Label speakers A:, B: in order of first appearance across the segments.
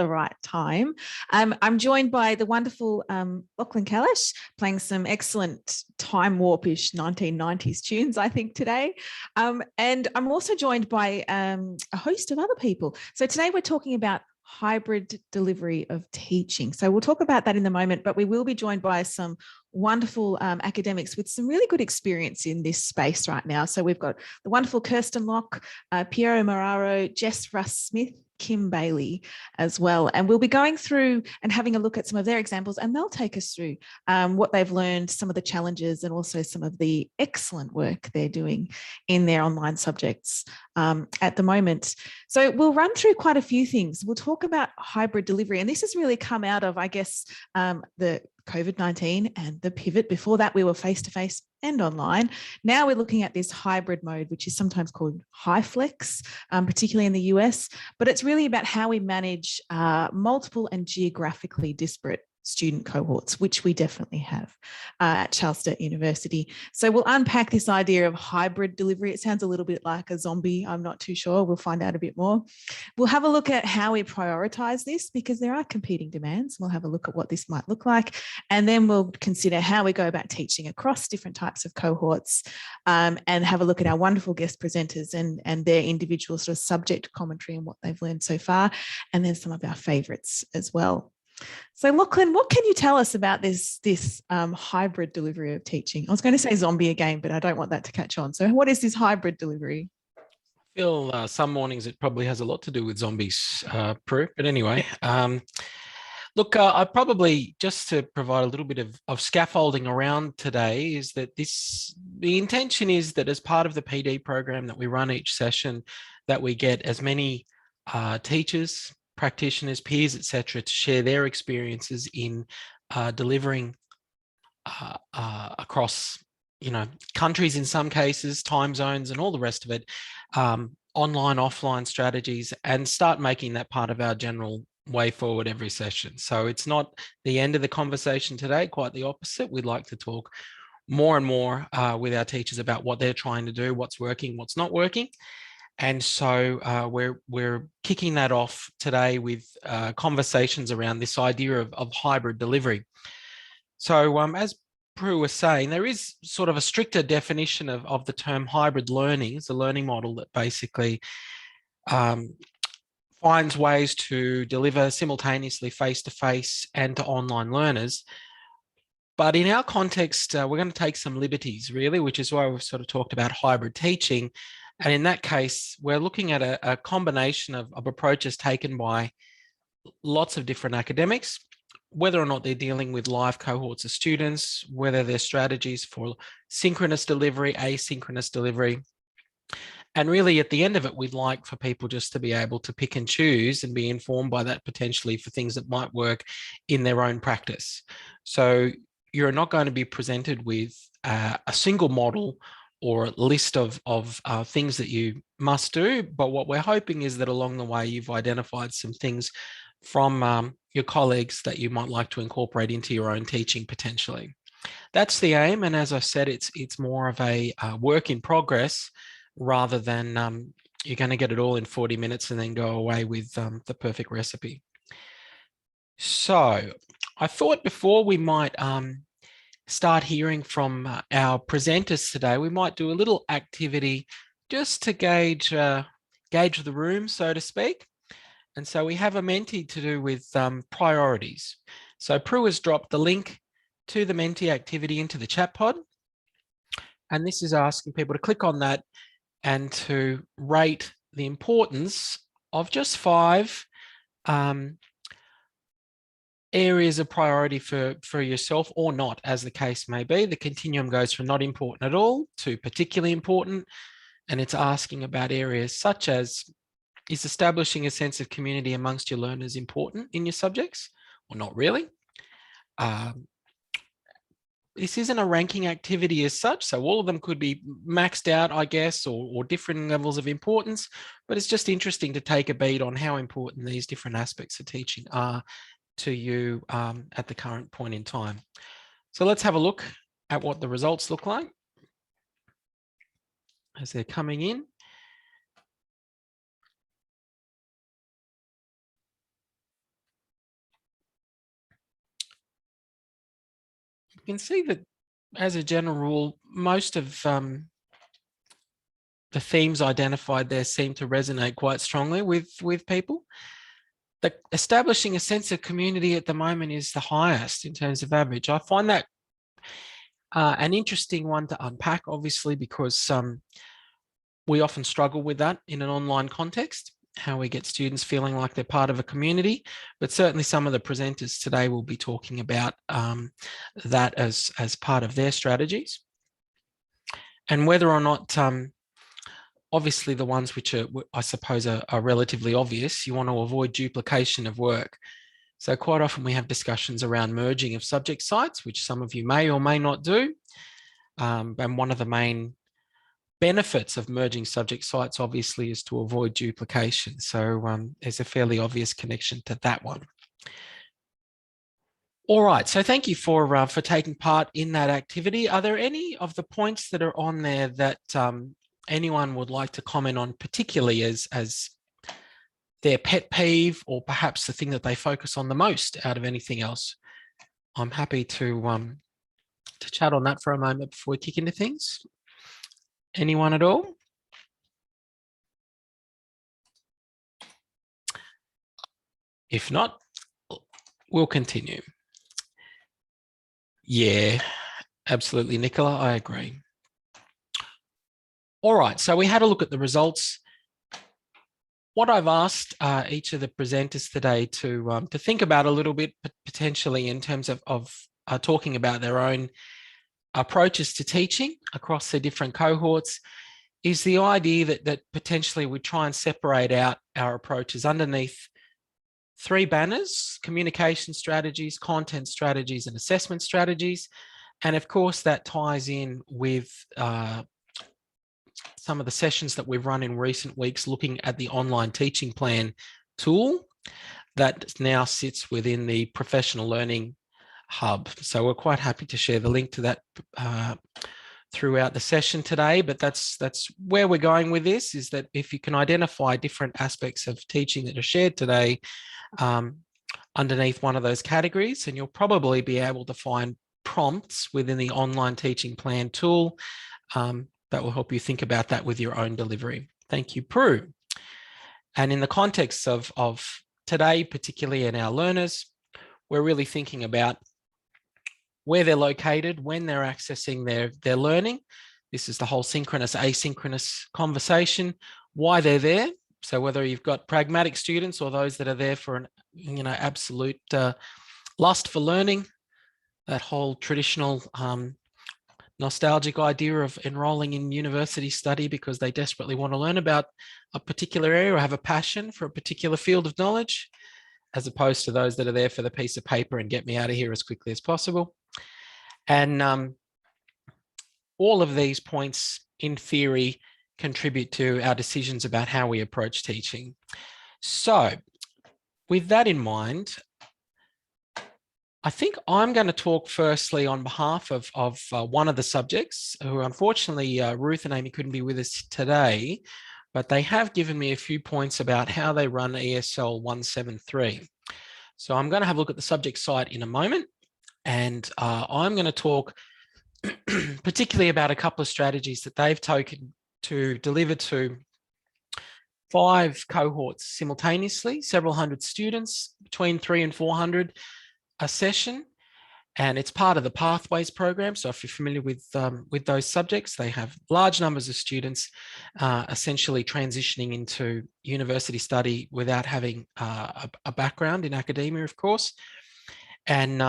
A: the right time. I'm joined by the wonderful Lachlan Kalish, playing some excellent time warpish 1990s tunes, I think, today. And I'm also joined by a host of other people. So today we're talking about hybrid delivery of teaching. So we'll talk about that in a moment, but we will be joined by some wonderful academics with some really good experience in this space right now. So we've got the wonderful Kirsten Locke, Piero Mararo, Jess Russ-Smith, Kim Bailey as well. And we'll be going through and having a look at some of their examples, and they'll take us through what they've learned, some of the challenges, and also some of the excellent work they're doing in their online subjects at the moment. So we'll run through quite a few things. We'll talk about hybrid delivery, and this has really come out of, I guess, the COVID-19 and the pivot. Before that, we were face-to-face and online. Now we're looking at this hybrid mode, which is sometimes called high flex, particularly in the US, but it's really about how we manage multiple and geographically disparate student cohorts, which we definitely have at Charles Sturt University. So we'll unpack this idea of hybrid delivery. It sounds a little bit like a zombie. I'm not too sure. We'll find out a bit more. We'll have a look at how we prioritize this, because there are competing demands. We'll have a look at what this might look like. And then we'll consider how we go about teaching across different types of cohorts, and have a look at our wonderful guest presenters and their individual sort of subject commentary and what they've learned so far. And then some of our favorites as well. So Lachlan, what can you tell us about this hybrid delivery of teaching? I was going to say zombie again, but I don't want that to catch on. So what is this hybrid delivery?
B: I feel some mornings it probably has a lot to do with zombies, Prue. But anyway, look, I probably, just to provide a little bit of scaffolding around today, is that the intention is that as part of the PD program that we run each session, that we get as many teachers, practitioners, peers, etc., to share their experiences in delivering across, countries in some cases, time zones, and all the rest of it, online, offline strategies, and start making that part of our general way forward every session. So it's not the end of the conversation today, quite the opposite. We'd like to talk more and more with our teachers about what they're trying to do, what's working, what's not working. And so we're kicking that off today with conversations around this idea of hybrid delivery. So as Prue was saying, there is sort of a stricter definition of the term hybrid learning. It's a learning model that basically finds ways to deliver simultaneously face-to-face and to online learners. But in our context, we're going to take some liberties, really, which is why we've sort of talked about hybrid teaching. And in that case, we're looking at a combination of approaches taken by lots of different academics, whether or not they're dealing with live cohorts of students, whether they're strategies for synchronous delivery, asynchronous delivery. And really, at the end of it, we'd like for people just to be able to pick and choose and be informed by that potentially for things that might work in their own practice. So you're not going to be presented with a single model or a list of things that you must do. But what we're hoping is that along the way, you've identified some things from your colleagues that you might like to incorporate into your own teaching potentially. That's the aim. And as I said, it's more of a work in progress rather than you're going to get it all in 40 minutes and then go away with the perfect recipe. So I thought before we might start hearing from our presenters today, we might do a little activity just to gauge the room, so to speak. And so we have a Menti to do with priorities. So Prue has dropped the link to the Menti activity into the chat pod. And this is asking people to click on that and to rate the importance of just 5 areas of priority for yourself, or not, as the case may be. The continuum goes from not important at all to particularly important, and it's asking about areas such as, is establishing a sense of community amongst your learners important in your subjects, or not really? This isn't a ranking activity as such, so all of them could be maxed out, I guess, or different levels of importance, but it's just interesting to take a beat on how important these different aspects of teaching are to you at the current point in time. So let's have a look at what the results look like as they're coming in. can see that as a general rule, most of the themes identified there seem to resonate quite strongly with people. Establishing a sense of community at the moment is the highest in terms of average. I find that an interesting one to unpack, obviously, because we often struggle with that in an online context, how we get students feeling like they're part of a community. But certainly some of the presenters today will be talking about that as part of their strategies. And whether or not, obviously the ones which are, I suppose, are relatively obvious, you want to avoid duplication of work. So quite often we have discussions around merging of subject sites, which some of you may or may not do. And one of the main benefits of merging subject sites, obviously, is to avoid duplication. So there's a fairly obvious connection to that one. All right, so thank you for taking part in that activity. Are there any of the points that are on there that anyone would like to comment on, particularly as their pet peeve, or perhaps the thing that they focus on the most out of anything else? I'm happy to chat on that for a moment before we kick into things. Anyone at all? If not, we'll continue. Yeah, absolutely, Nicola, I agree. All right, so we had a look at the results. What I've asked each of the presenters today to think about a little bit, potentially in terms of talking about their own approaches to teaching across the different cohorts, is the idea that potentially we try and separate out our approaches underneath 3 banners: communication strategies, content strategies, and assessment strategies. And of course, that ties in with some of the sessions that we've run in recent weeks looking at the online teaching plan tool that now sits within the professional learning hub. So we're quite happy to share the link to that throughout the session today, but that's where we're going with this, is that if you can identify different aspects of teaching that are shared today underneath one of those categories, and you'll probably be able to find prompts within the online teaching plan tool that will help you think about that with your own delivery. Thank you, Prue. And in the context of today, particularly in our learners, we're really thinking about where they're located, when they're accessing their learning. This is the whole synchronous, asynchronous conversation, why they're there. So whether you've got pragmatic students or those that are there for an absolute lust for learning, that whole traditional nostalgic idea of enrolling in university study because they desperately want to learn about a particular area or have a passion for a particular field of knowledge, as opposed to those that are there for the piece of paper and get me out of here as quickly as possible. And all of these points, in theory, contribute to our decisions about how we approach teaching. So with that in mind, I think I'm going to talk firstly on behalf of one of the subjects who, unfortunately, Ruth and Amy couldn't be with us today, but they have given me a few points about how they run ESL 173. So I'm going to have a look at the subject site in a moment, and I'm going to talk particularly about a couple of strategies that they've taken to deliver to 5 cohorts simultaneously, several hundred students, between 300 and 400 a session. And it's part of the Pathways program. So if you're familiar with those subjects, they have large numbers of students essentially transitioning into university study without having a background in academia, of course. And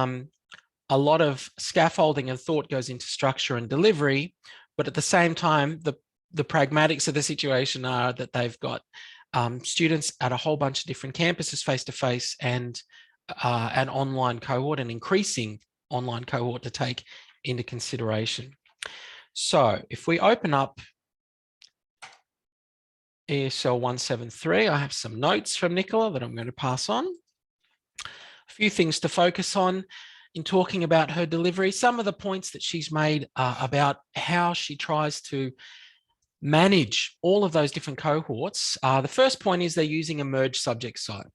B: a lot of scaffolding and thought goes into structure and delivery, but at the same time, the pragmatics of the situation are that they've got students at a whole bunch of different campuses face-to-face, and an online cohort, an increasing online cohort to take into consideration. So if we open up ESL 173, I have some notes from Nicola that I'm going to pass on. A few things to focus on in talking about her delivery. Some of the points that she's made about how she tries to manage all of those different cohorts. The first point is they're using a merged subject site.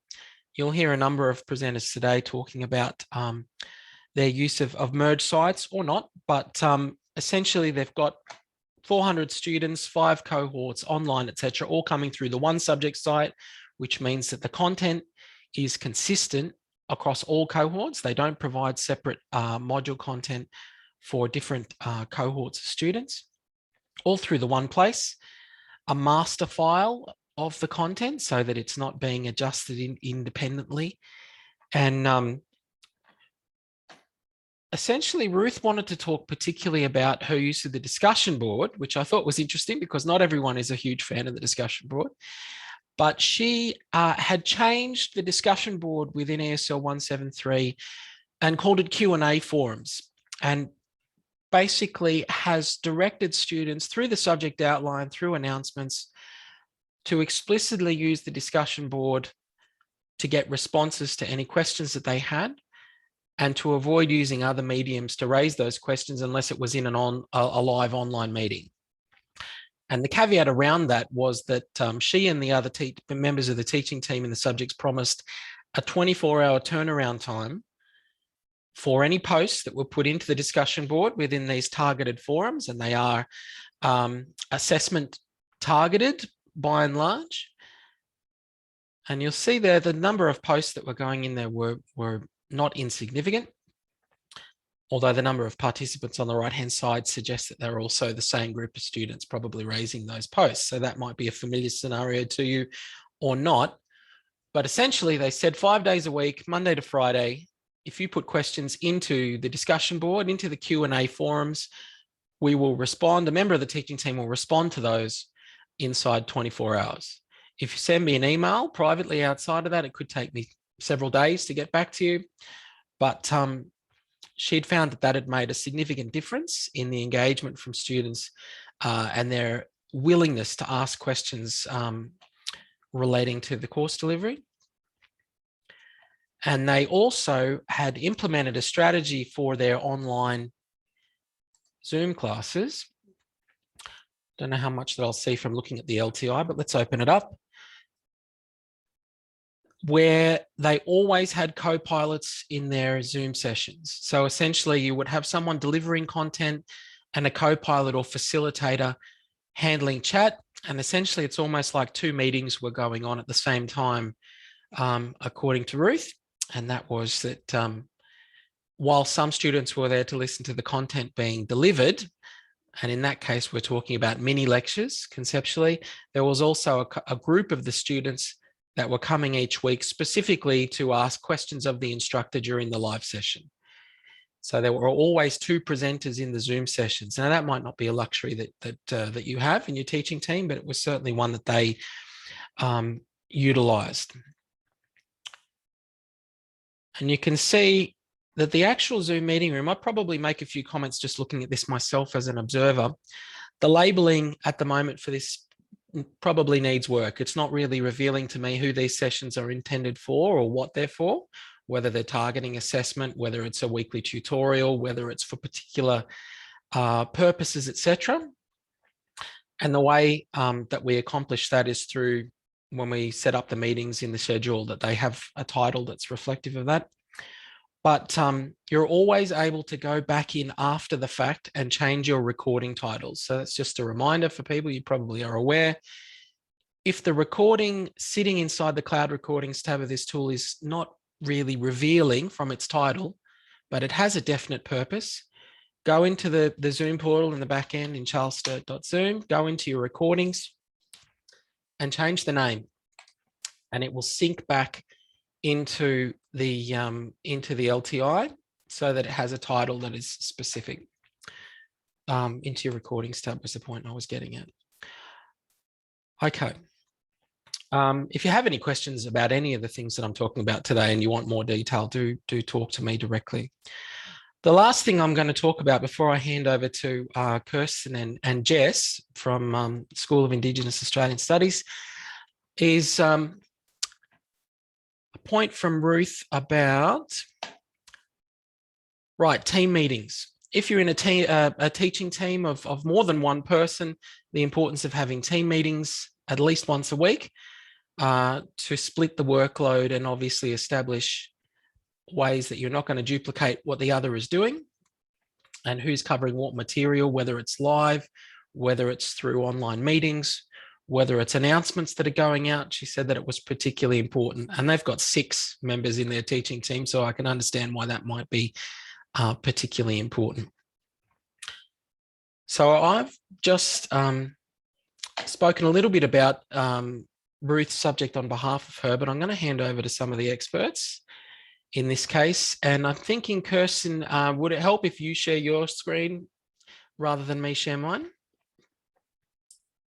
B: You'll hear a number of presenters today talking about their use of merge sites or not, but essentially they've got 400 students, 5 cohorts, online, etc., all coming through the one subject site, which means that the content is consistent across all cohorts. They don't provide separate module content for different cohorts of students, all through the one place. A master file of the content so that it's not being adjusted independently. And essentially, Ruth wanted to talk particularly about her use of the discussion board, which I thought was interesting because not everyone is a huge fan of the discussion board. But she had changed the discussion board within ESL 173 and called it Q&A forums, and basically has directed students through the subject outline, through announcements, to explicitly use the discussion board to get responses to any questions that they had, and to avoid using other mediums to raise those questions unless it was in a live online meeting. And the caveat around that was that she and the other members of the teaching team in the subjects promised a 24-hour turnaround time for any posts that were put into the discussion board within these targeted forums, and they are assessment targeted by and large. And you'll see there the number of posts that were going in there were not insignificant, although the number of participants on the right-hand side suggests that they're also the same group of students probably raising those posts. So that might be a familiar scenario to you or not. But essentially, they said 5 days a week, Monday to Friday, if you put questions into the discussion board, into the Q&A forums, we will respond. A member of the teaching team will respond to those inside 24 hours. If you send me an email privately outside of that, it could take me several days to get back to you. But she'd found that had made a significant difference in the engagement from students and their willingness to ask questions relating to the course delivery. And they also had implemented a strategy for their online Zoom classes. Don't know how much that I'll see from looking at the LTI, but let's open it up. Where they always had co-pilots in their Zoom sessions. So essentially you would have someone delivering content and a co-pilot or facilitator handling chat. And essentially it's almost like 2 meetings were going on at the same time, according to Ruth. And that was that while some students were there to listen to the content being delivered, and in that case, we're talking about mini lectures conceptually, there was also a group of the students that were coming each week specifically to ask questions of the instructor during the live session. So there were always 2 presenters in the Zoom sessions. Now that might not be a luxury that you have in your teaching team, but it was certainly one that they utilized. And you can see that the actual Zoom meeting room, I probably make a few comments just looking at this myself as an observer. The labeling at the moment for this probably needs work. It's not really revealing to me who these sessions are intended for or what they're for, whether they're targeting assessment, whether it's a weekly tutorial, whether it's for particular purposes, etc. And the way that we accomplish that is through, when we set up the meetings in the schedule, that they have a title that's reflective of that. But you're always able to go back in after the fact and change your recording titles. So that's just a reminder for people, you probably are aware. If the recording sitting inside the cloud recordings tab of this tool is not really revealing from its title, but it has a definite purpose, go into the Zoom portal in the back end in charlessturt.zoom, go into your recordings and change the name, and it will sync back into the LTI so that it has a title that is specific. Into your recordings tab was the point I was getting at. Okay. If you have any questions about any of the things that I'm talking about today and you want more detail, do talk to me directly. The last thing I'm going to talk about before I hand over to Kirsten and Jess from School of Indigenous Australian Studies is a point from Ruth about, team meetings. If you're in a teaching team of more than one person, the importance of having team meetings at least once a week to split the workload and obviously establish ways that you're not going to duplicate what the other is doing, and who's covering what material, whether it's live, whether it's through online meetings, whether it's announcements that are going out. She said that it was particularly important, and they've got 6 members in their teaching team, so I can understand why that might be particularly important. So I've just spoken a little bit about Ruth's subject on behalf of her, but I'm going to hand over to some of the experts in this case. And I'm thinking, Kirsten, would it help if you share your screen rather than me share mine?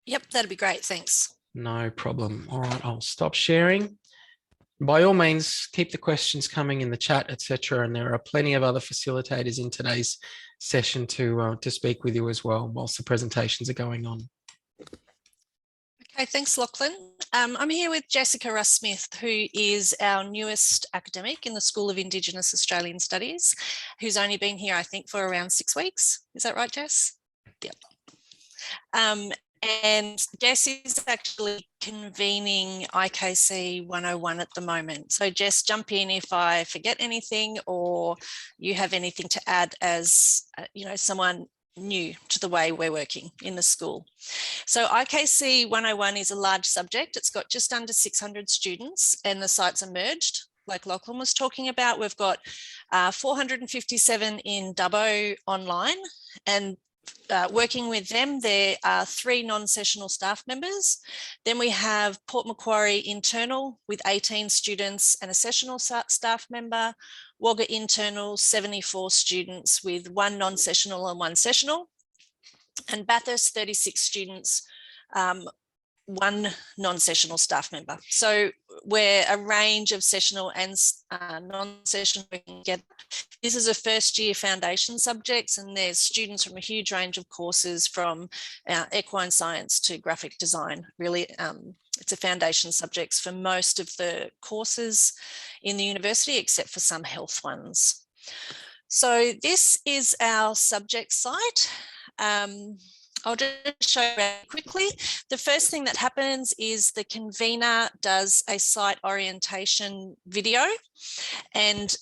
C: Yep, that'd be great. Thanks.
B: No problem. All right, I'll stop sharing. By all means, keep the questions coming in the chat, etc. And there are plenty of other facilitators in today's session to speak with you as well whilst the presentations are going on.
C: Okay, thanks, Lachlan. I'm here with Jessica Russ-Smith, who is our newest academic in the School of Indigenous Australian Studies, who's only been here, I think, for around 6 weeks. Is that right, Jess? Yep. And Jess is actually convening IKC 101 at the moment. So Jess, jump in if I forget anything or you have anything to add as, someone new to the way we're working in the school. So IKC 101 is a large subject. It's got just under 600 students and the sites are merged. Like Lachlan was talking about, we've got 457 in Dubbo online, and working with them, there are 3 non-sessional staff members. Then we have Port Macquarie internal with 18 students and a sessional staff member. Wagga internal, 74 students with 1 non-sessional and 1 sessional. And Bathurst, 36 students, 1 non-sessional staff member. So we're a range of sessional and non-sessional working together. This is a first year foundation subjects, and there's students from a huge range of courses from equine science to graphic design. Really, it's a foundation subjects for most of the courses in the university, except for some health ones. So this is our subject site. I'll just show you quickly. The first thing that happens is the convener does a site orientation video, and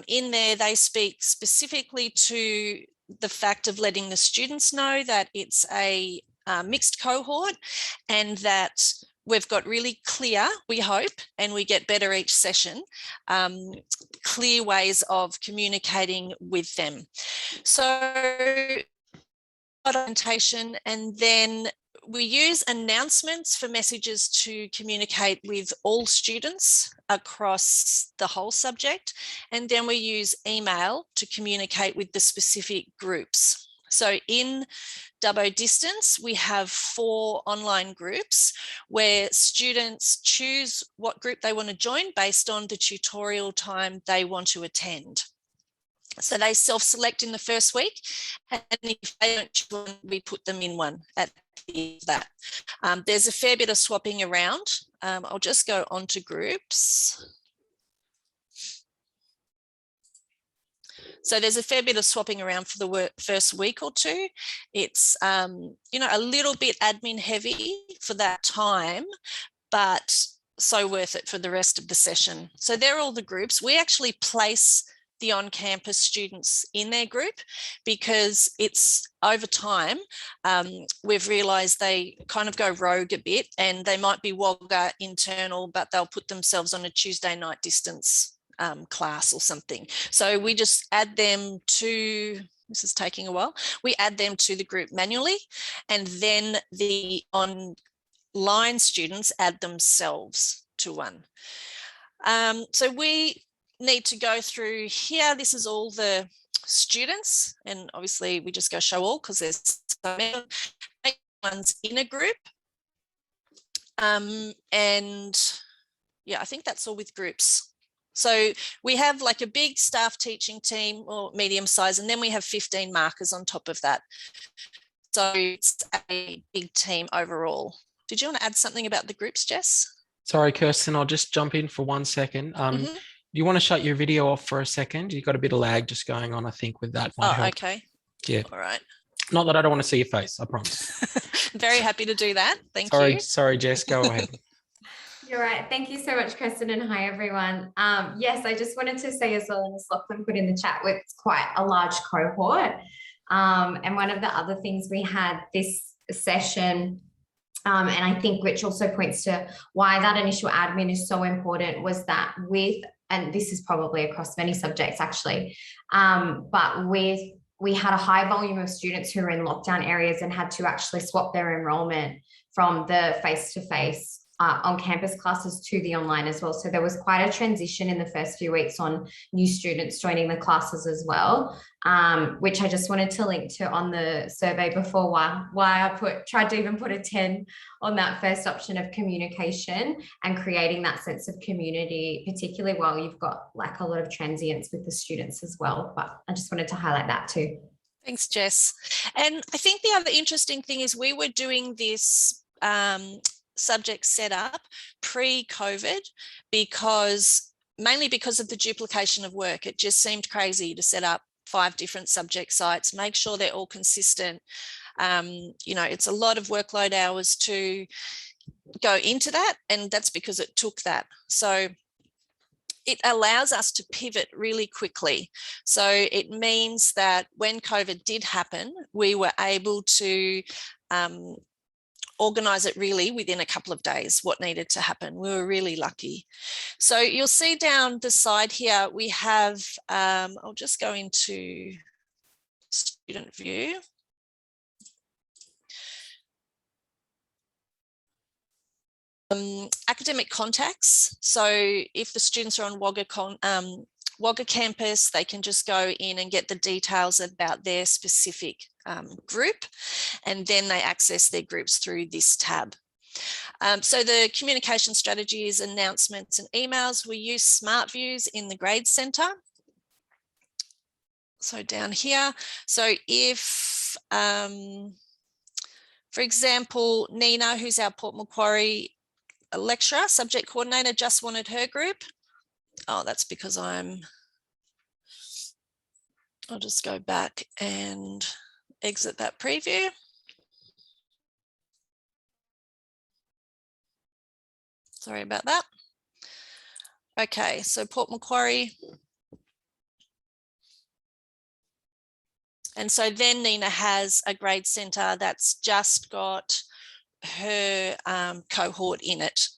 C: in there they speak specifically to the fact of letting the students know that it's a mixed cohort and that we've got really clear, we hope, and we get better each session, clear ways of communicating with them. So orientation, and then we use announcements for messages to communicate with all students across the whole subject, and then we use email to communicate with the specific groups. So in Dubbo Distance, we have 4 online groups where students choose what group they want to join based on the tutorial time they want to attend. So they self-select in the first week, and if they don't join, we put them in one at the end of that. There's a fair bit of swapping around. I'll just go on to groups. So there's a fair bit of swapping around for the first week or 2. It's, a little bit admin heavy for that time, but so worth it for the rest of the session. So they're all the groups. We actually place the on-campus students in their group because it's over time, we've realised they kind of go rogue a bit, and they might be Wagga internal, but they'll put themselves on a Tuesday night distance class or something. So we just add them to, this is taking a while, we add them to the group manually, and then the online students add themselves to one. So we need to go through here. This is all the students, and obviously we just go show all because there's so many ones in a group. And yeah, I think that's all with groups. So we have like a big staff teaching team or medium size, and then we have 15 markers on top of that. So it's a big team overall. Did you want to add something about the groups, Jess?
B: Sorry, Kirsten, I'll just jump in for 1 second. You want to shut your video off for a second? You've got a bit of lag just going on, I think, with that.
C: Oh, help. Okay.
B: Yeah.
C: All right.
B: Not that I don't want to see your face, I promise.
C: Very happy to do that. Thank you.
B: Sorry, Jess, go ahead.
D: You're right. Thank you so much, Kirsten, and hi, everyone. Yes, I just wanted to say as well, and as Lachlan put in the chat, it's quite a large cohort. And one of the other things we had this session, and I think which also points to why that initial admin is so important, was that and this is probably across many subjects actually, but we had a high volume of students who were in lockdown areas and had to actually swap their enrollment from the face-to-face on-campus classes to the online as well. So there was quite a transition in the first few weeks on new students joining the classes as well, which I just wanted to link to on the survey before, why I tried to even put a 10 on that first option of communication and creating that sense of community, particularly while you've got like a lot of transients with the students as well. But I just wanted to highlight that too.
C: Thanks, Jess. And I think the other interesting thing is we were doing this subject setup pre-COVID mainly because of the duplication of work. It just seemed crazy to set up 5 different subject sites, make sure they're all consistent. You know, it's a lot of workload hours to go into that, and that's because it took that. So it allows us to pivot really quickly. So it means that when COVID did happen, we were able to organise it really within a couple of days, what needed to happen. We were really lucky. So you'll see down the side here, we have, I'll just go into student view. Academic contacts. So if the students are on Wagga campus, they can just go in and get the details about their specific group, and then they access their groups through this tab. So the communication strategies, announcements and emails, we use smart views in the grade centre. So down here, so if, for example, Nina, who's our Port Macquarie lecturer, subject coordinator, just wanted her group. Oh, that's because I'll just go back and exit that preview. Sorry about that. Okay, so Port Macquarie. And so then Nina has a grade centre that's just got her cohort in it.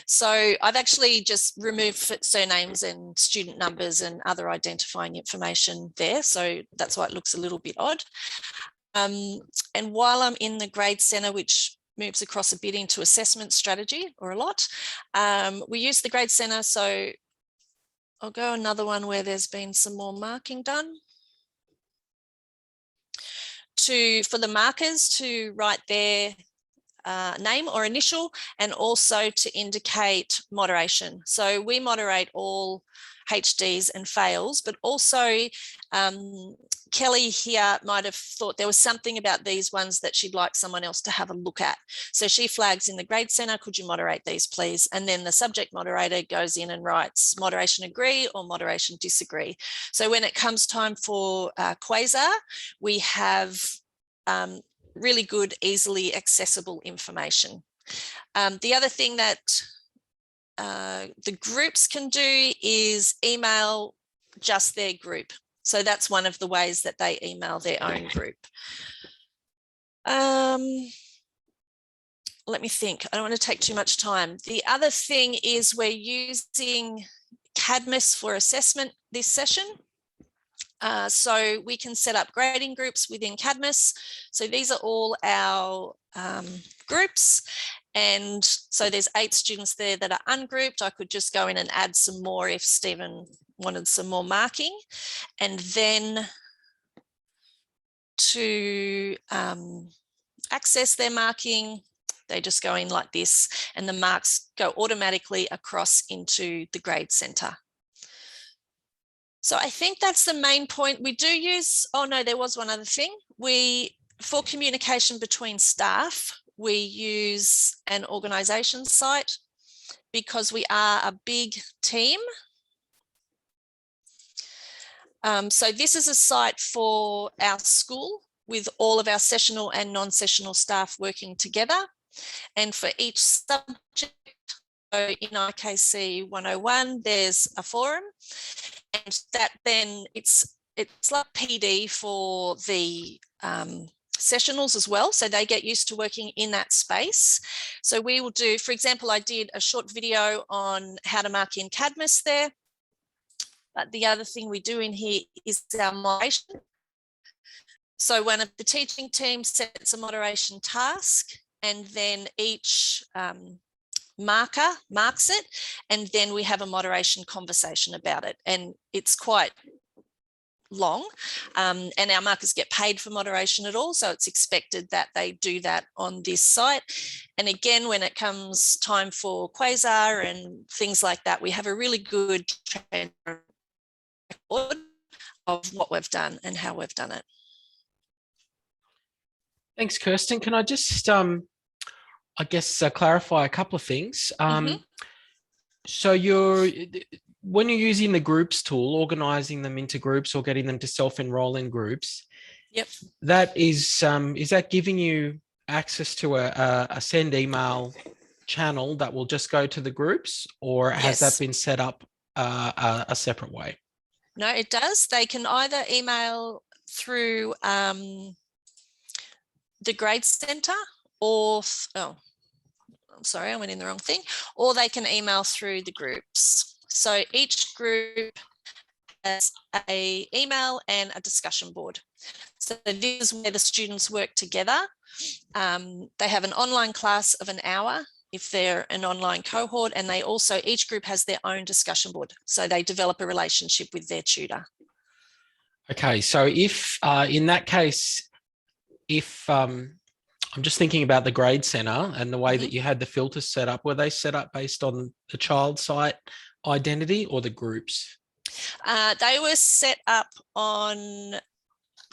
C: So I've actually just removed surnames and student numbers and other identifying information there. So that's why it looks a little bit odd. And while I'm in the grade centre, which moves across a bit into assessment strategy, or a lot, we use the grade centre. So I'll go another one where there's been some more marking done. For the markers to write their name or initial, and also to indicate moderation. So we moderate all HDs and fails, but also Kelly here might have thought there was something about these ones that she'd like someone else to have a look at. So she flags in the grade centre, could you moderate these please? And then the subject moderator goes in and writes moderation agree or moderation disagree. So when it comes time for Quasar, we have really good, easily accessible information. The other thing that the groups can do is email just their group. So that's one of the ways that they email their own group. Let me think. I don't want to take too much time. The other thing is we're using Cadmus for assessment this session. So we can set up grading groups within Cadmus. So these are all our groups. And so there's 8 students there that are ungrouped. I could just go in and add some more if Stephen wanted some more marking. And then to access their marking, they just go in like this, and the marks go automatically across into the grade centre. So I think that's the main point. We do use, oh no, there was one other thing. For communication between staff, we use an organisation site because we are a big team. So this is a site for our school with all of our sessional and non-sessional staff working together. And for each subject, in IKC 101, there's a forum, and that then it's like PD for the sessionals as well. So they get used to working in that space. So we will do, for example, I did a short video on how to mark in Cadmus there. But the other thing we do in here is our moderation. So one of the teaching team sets a moderation task, and then each marker marks it, and then we have a moderation conversation about it. And it's quite long, and our markers get paid for moderation at all, so it's expected that they do that on this site. And again, when it comes time for Quasar and things like that, we have a really good record of what we've done and how we've done it.
B: Thanks, Kirsten. Can I just, I guess, clarify a couple of things? So when you're using the groups tool, organizing them into groups or getting them to self-enroll in groups,
C: yep,
B: that is that giving you access to a send email channel that will just go to the groups, or has that been set up a separate way?
C: No, it does. They can either email through the grade center, or I'm sorry, I went in the wrong thing, or they can email through the groups. So each group has an email and a discussion board. So this is where the students work together. They have an online class of an hour if they're an online cohort, and they also, each group has their own discussion board. So they develop a relationship with their tutor.
B: Okay, so if in that case, if I'm just thinking about the grade center and the way that you had the filters set up, were they set up based on the child site identity or the groups?
C: They were set up on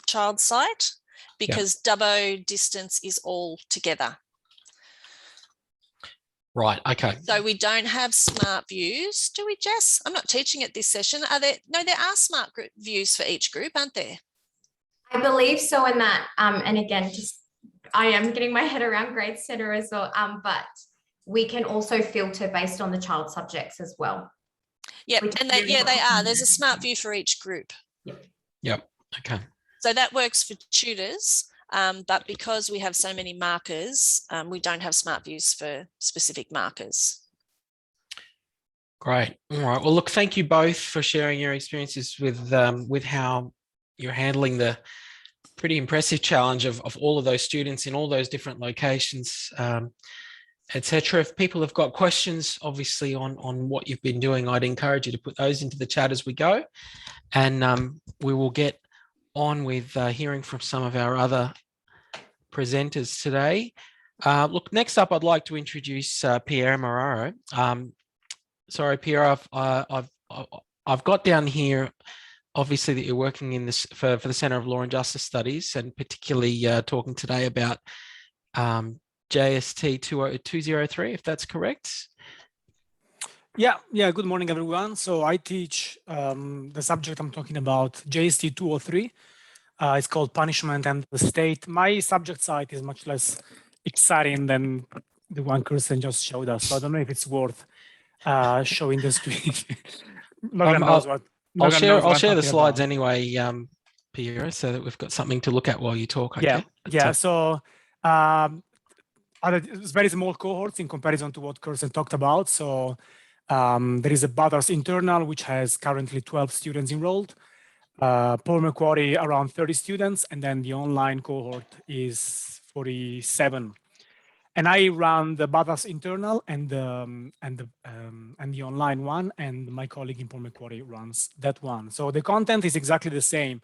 C: child site because Dubbo distance is all together.
B: Right, okay.
C: So we don't have smart views, do we, Jess? I'm not teaching it this session. Are there? No, there are smart views for each group, aren't there?
D: I believe so in that, and again, just I am getting my head around grade center as well, but we can also filter based on the child subjects as well.
C: Yep, and they are. There's a smart view for each group.
B: Yep, okay.
C: So that works for tutors, but because we have so many markers, we don't have smart views for specific markers.
B: Great. All right. Well, look, thank you both for sharing your experiences with how you're handling the pretty impressive challenge of all of those students in all those different locations, etc. If people have got questions, obviously, on what you've been doing, I'd encourage you to put those into the chat as we go. And we will get on with hearing from some of our other presenters today. Look, next up, I'd like to introduce Pierre Moraro. Sorry, Pierre, I've got down here, obviously, that you're working in this for the Centre of Law and Justice Studies, and particularly talking today about JST 203, if that's correct.
E: Yeah. Good morning, everyone. So I teach the subject I'm talking about, JST 203. It's called Punishment and the State. My subject site is much less exciting than the one Kirsten just showed us. So I don't know if it's worth showing the screen.
B: I'll share the slides anyway, Pierre, so that we've got something to look at while you talk. Okay?
E: Yeah. So it's very small cohorts in comparison to what Kirsten talked about. So there is a Butters internal, which has currently 12 students enrolled. Paul Macquarie around 30 students, and then the online cohort is 47. And I run the Butters internal and the online one, and my colleague in Paul Macquarie runs that one. So the content is exactly the same.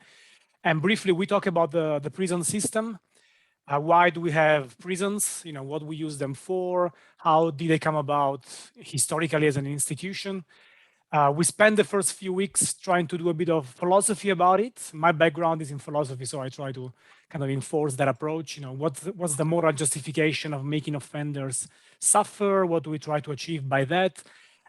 E: And briefly, we talk about the prison system. Why do we have prisons? What we use them for? How did they come about historically as an institution? We spent the first few weeks trying to do a bit of philosophy about it. My background is in philosophy, so I try to kind of enforce that approach. What's the moral justification of making offenders suffer? What do we try to achieve by that?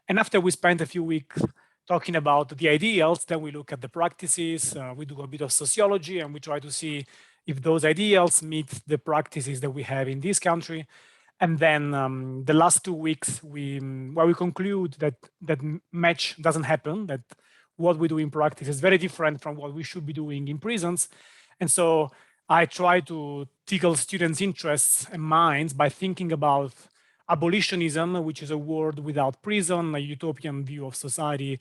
E: And after we spent a few weeks talking about the ideals, then we look at the practices. We do a bit of sociology, and we try to see if those ideals meet the practices that we have in this country. And then the last 2 weeks, we conclude that match doesn't happen, that what we do in practice is very different from what we should be doing in prisons. And so I try to tickle students' interests and minds by thinking about abolitionism, which is a world without prison, a utopian view of society,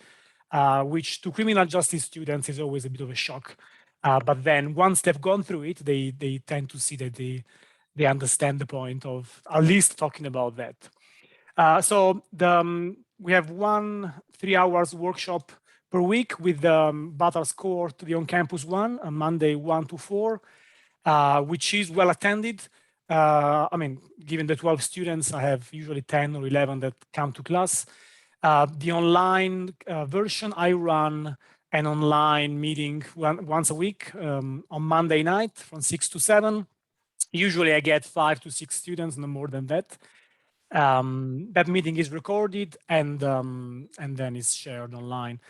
E: which to criminal justice students is always a bit of a shock. But then once they've gone through it, they tend to see that they understand the point of at least talking about that. So we have 1 3-hour workshop per week with the Battles cohort, the on-campus one, on Monday 1 to 4, which is well attended. I mean, given the 12 students, I have usually 10 or 11 that come to class. The online version, I run an online meeting once a week on Monday night from 6 to 7. Usually I get 5 to 6 students, no more than that. That meeting is recorded and then is shared online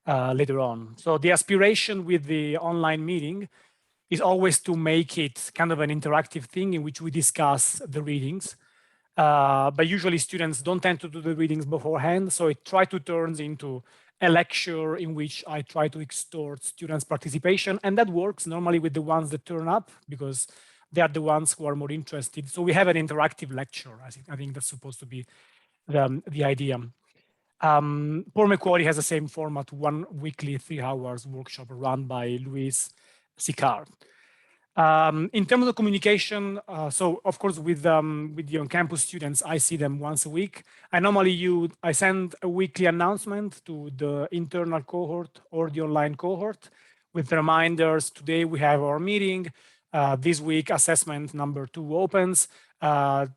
E: later on. So the aspiration with the online meeting is always to make it kind of an interactive thing in which we discuss the readings. But usually students don't tend to do the readings beforehand. So it tries to turn into a lecture in which I try to extort students' participation. And that works normally with the ones that turn up because they are the ones who are more interested. So we have an interactive lecture. I think that's supposed to be the idea. Paul Macquarie has the same format, 1 weekly 3-hour workshop run by Luis Sicard. In terms of communication, so of course with the on-campus students, I see them once a week. I send a weekly announcement to the internal cohort or the online cohort with reminders. Today we have our meeting. This week assessment number 2 opens.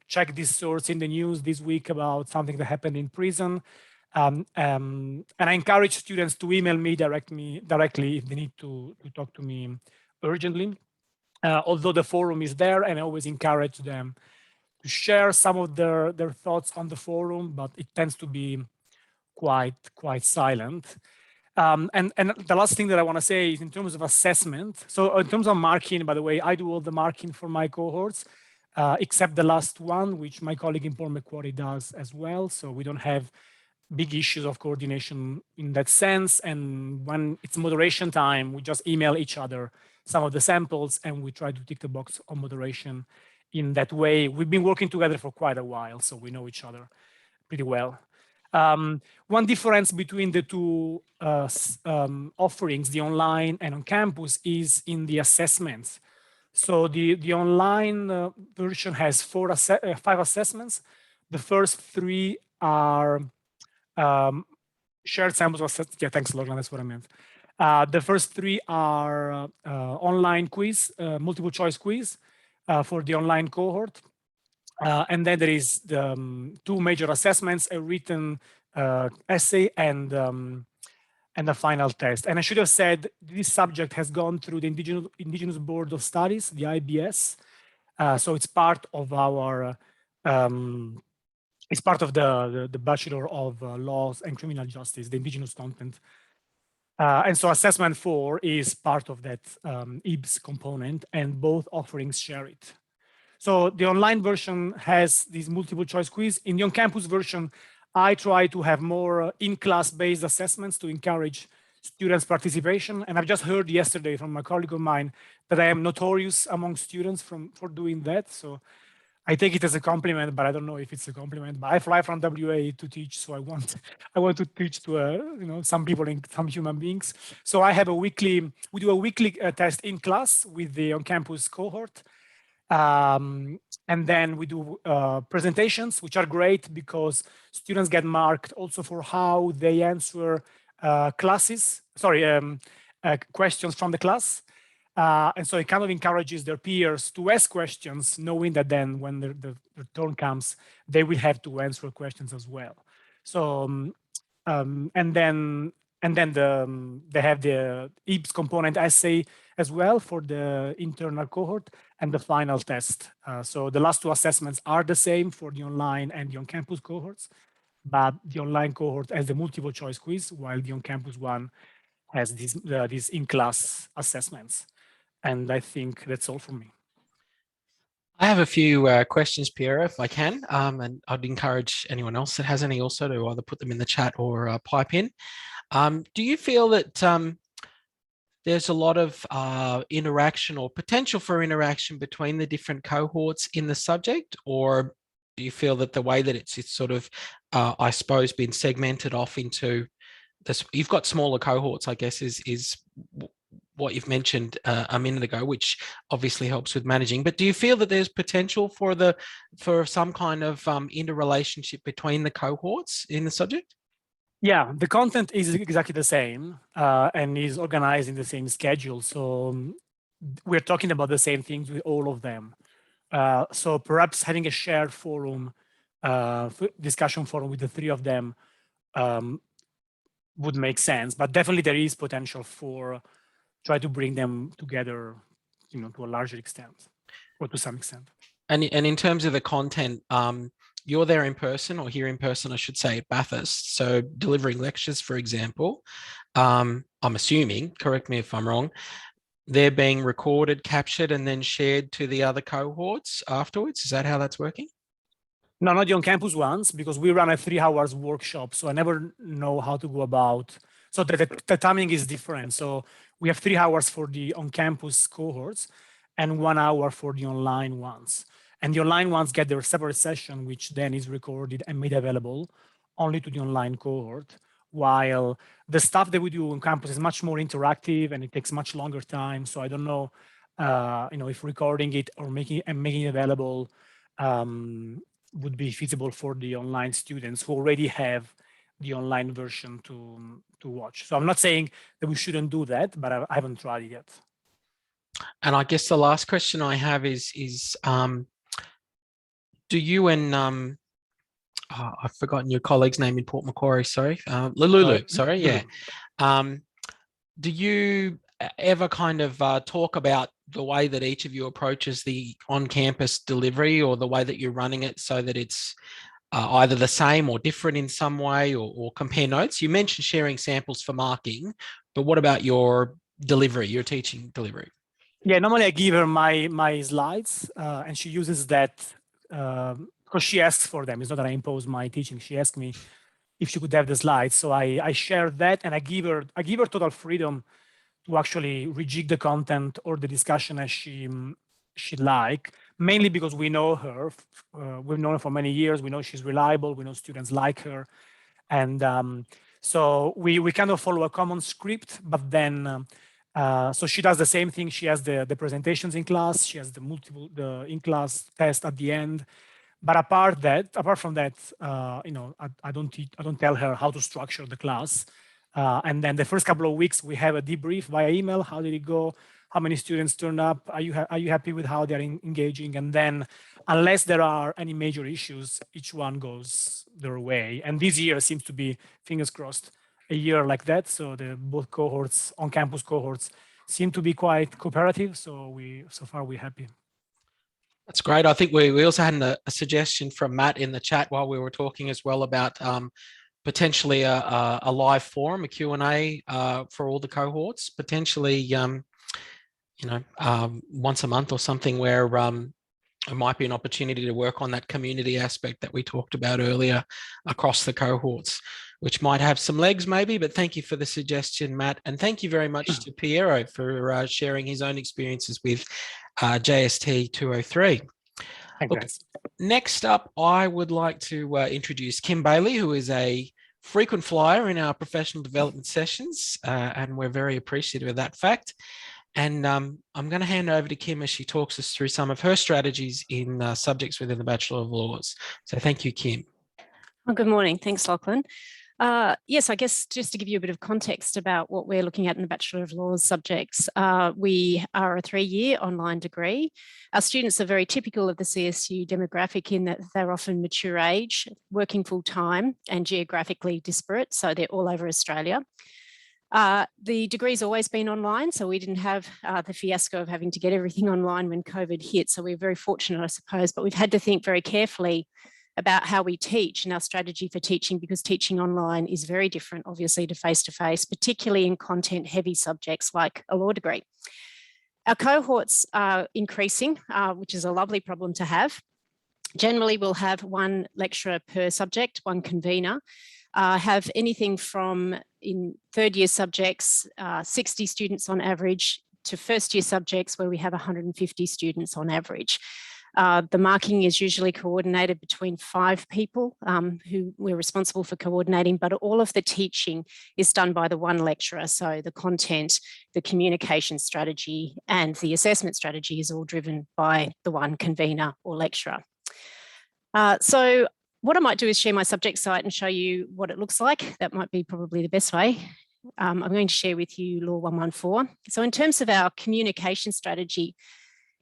E: Check this source in the news this week about something that happened in prison. And I encourage students to email me directly if they need to talk to me urgently. Although the forum is there, and I always encourage them to share some of their thoughts on the forum, but it tends to be quite silent. And the last thing that I want to say is in terms of assessment. So in terms of marking, by the way, I do all the marking for my cohorts, except the last one, which my colleague in Paul Macquarie does as well. So we don't have big issues of coordination in that sense. And when it's moderation time, we just email each other some of the samples and we try to tick the box on moderation in that way. We've been working together for quite a while, so we know each other pretty well. One difference between the two offerings, the online and on campus, is in the assessments. So the online version has 5 assessments. The first 3 are shared samples of assessments. Yeah, thanks, Logan, that's what I meant. The first 3 are online quiz, multiple choice quiz for the online cohort. And then there is the 2 major assessments, a written essay and a final test. And I should have said this subject has gone through the Indigenous Board of Studies, the IBS. So it's part of our, it's part of the Bachelor of Laws and Criminal Justice, the Indigenous content. And so assessment 4 is part of that IBS component, and both offerings share it. So the online version has these multiple choice quiz. In the on-campus version, I try to have more in-class based assessments to encourage students' participation. And I've just heard yesterday from a colleague of mine that I am notorious among students for doing that. So I take it as a compliment, but I don't know if it's a compliment. But I fly from WA to teach, so I want to teach to some people, some human beings. So I have we do a weekly test in class with the on-campus cohort. And then we do presentations, which are great because students get marked also for how they answer questions from the class. And so it kind of encourages their peers to ask questions, knowing that then when the turn comes, they will have to answer questions as well. So, and then they have the IBS component essay as well for the internal cohort and the final test. So the last 2 assessments are the same for the online and the on-campus cohorts, but the online cohort has the multiple choice quiz, while the on-campus one has these in-class assessments. And I think that's all from me.
B: I have a few questions, Pierre, if I can, and I'd encourage anyone else that has any also to either put them in the chat or pipe in. Do you feel that there's a lot of interaction or potential for interaction between the different cohorts in the subject, or do you feel that the way that it's sort of, I suppose, been segmented off into this? You've got smaller cohorts, I guess, is what you've mentioned a minute ago, which obviously helps with managing. But do you feel that there's potential for some kind of interrelationship between the cohorts in the subject?
E: Yeah, the content is exactly the same and is organized in the same schedule. So we're talking about the same things with all of them. So perhaps having a shared forum, discussion forum with the three of them would make sense. But definitely there is potential for try to bring them together, to a larger extent or to some extent.
B: And in terms of the content, you're there in person, or here in person, I should say, at Bathurst. So delivering lectures, for example, I'm assuming, correct me if I'm wrong, they're being recorded, captured, and then shared to the other cohorts afterwards. Is that how that's working?
E: No, not the on-campus ones, because we run a 3 hours workshop. So I never know how to go about. So the timing is different. So we have 3 hours for the on-campus cohorts and 1 hour for the online ones. And the online ones get their separate session, which then is recorded and made available only to the online cohort, while the stuff that we do on campus is much more interactive and it takes much longer time. So I don't know, if recording it or making it available would be feasible for the online students who already have the online version to watch. So I'm not saying that we shouldn't do that, but I haven't tried it yet.
B: And I guess the last question I have is do you and I've forgotten your colleague's name in Port Macquarie, sorry, Lulu, sorry, yeah. Do you ever kind of talk about the way that each of you approaches the on-campus delivery, or the way that you're running it, so that it's either the same or different in some way, or compare notes? You mentioned sharing samples for marking, but what about your delivery, your teaching delivery?
E: Yeah, normally I give her my slides and she uses that because she asks for them. It's not that I impose my teaching. She asked me if she could have the slides. So I share that, and I give her total freedom to actually rejig the content or the discussion as she'd like, mainly because we know her. We've known her for many years. We know she's reliable. We know students like her. And so we kind of follow a common script, but then so she does the same thing. She has the presentations in class. She has the in-class test at the end. But apart from that, I don't tell her how to structure the class. And then the first couple of weeks, we have a debrief via email. How did it go? How many students turned up? Are you happy with how they're engaging? And then, unless there are any major issues, each one goes their way. And this year seems to be, fingers crossed, a year like that. So both cohorts, on-campus cohorts, seem to be quite cooperative. So far we're happy.
B: That's great. I think we also had a suggestion from Matt in the chat while we were talking as well about potentially a live forum, a Q&A for all the cohorts, potentially, once a month or something, where it might be an opportunity to work on that community aspect that we talked about earlier across the cohorts, which might have some legs maybe. But thank you for the suggestion, Matt. And thank you very much to Piero for sharing his own experiences with JST 203. Look, next up, I would like to introduce Kim Bailey, who is a frequent flyer in our professional development sessions, and we're very appreciative of that fact. And I'm going to hand over to Kim as she talks us through some of her strategies in subjects within the Bachelor of Laws. So thank you, Kim.
F: Well, good morning. Thanks, Lachlan. Yes, I guess just to give you a bit of context about what we're looking at in the Bachelor of Laws subjects, we are a 3-year online degree. Our students are very typical of the CSU demographic in that they're often mature age, working full time and geographically disparate, so they're all over Australia. The degree's always been online, so we didn't have the fiasco of having to get everything online when COVID hit, so we're very fortunate, I suppose, but we've had to think very carefully about how we teach and our strategy for teaching, because teaching online is very different, obviously, to face-to-face, particularly in content-heavy subjects like a law degree. Our cohorts are increasing, which is a lovely problem to have. Generally, we'll have one lecturer per subject, one convener, have anything from, in third year subjects, 60 students on average, to first year subjects where we have 150 students on average. The marking is usually coordinated between 5 people who we're responsible for coordinating, but all of the teaching is done by the one lecturer. So the content, the communication strategy, and the assessment strategy is all driven by the one convener or lecturer. So what I might do is share my subject site and show you what it looks like. That might be probably the best way. I'm going to share with you Law 114. So in terms of our communication strategy,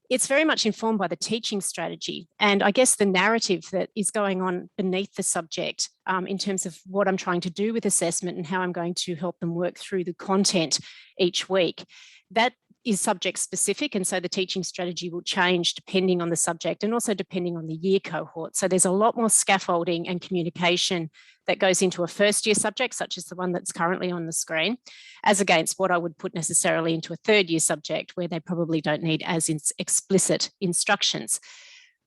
F: it's very much informed by the teaching strategy and I guess the narrative that is going on beneath the subject in terms of what I'm trying to do with assessment and how I'm going to help them work through the content each week. That is subject specific, and so the teaching strategy will change depending on the subject and also depending on the year cohort. So there's a lot more scaffolding and communication that goes into a first year subject, such as the one that's currently on the screen, as against what I would put necessarily into a third year subject where they probably don't need as explicit instructions.